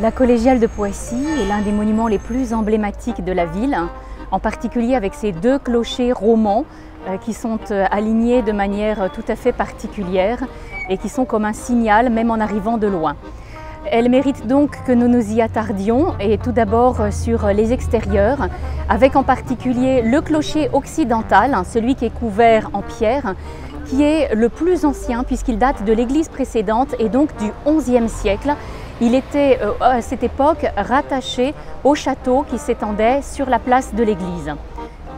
La collégiale de Poissy est l'un des monuments les plus emblématiques de la ville, en particulier avec ses deux clochers romans qui sont alignés de manière tout à fait particulière et qui sont comme un signal même en arrivant de loin. Elle mérite donc que nous nous y attardions, et tout d'abord sur les extérieurs, avec en particulier le clocher occidental, celui qui est couvert en pierre, qui est le plus ancien puisqu'il date de l'église précédente et donc du XIe siècle. Il était à cette époque rattaché au château qui s'étendait sur la place de l'église.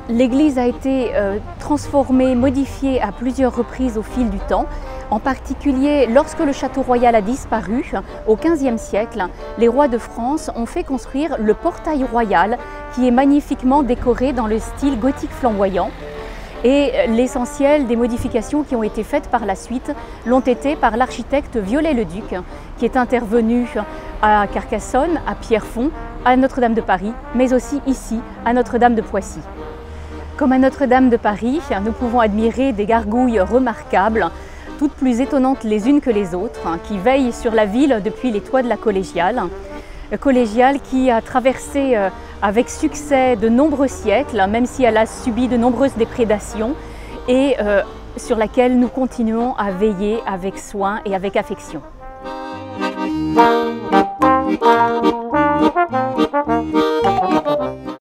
L'église a été transformée, modifiée à plusieurs reprises au fil du temps. En particulier, lorsque le château royal a disparu, au XVe siècle, les rois de France ont fait construire le portail royal qui est magnifiquement décoré dans le style gothique flamboyant. Et l'essentiel des modifications qui ont été faites par la suite l'ont été par l'architecte Viollet-le-Duc, qui est intervenu à Carcassonne, à Pierrefonds, à Notre-Dame de Paris, mais aussi ici, à Notre-Dame de Poissy. Comme à Notre-Dame de Paris, nous pouvons admirer des gargouilles remarquables, toutes plus étonnantes les unes que les autres, qui veillent sur la ville depuis les toits de la collégiale. Collégiale qui a traversé avec succès de nombreux siècles, même si elle a subi de nombreuses déprédations, et sur laquelle nous continuons à veiller avec soin et avec affection.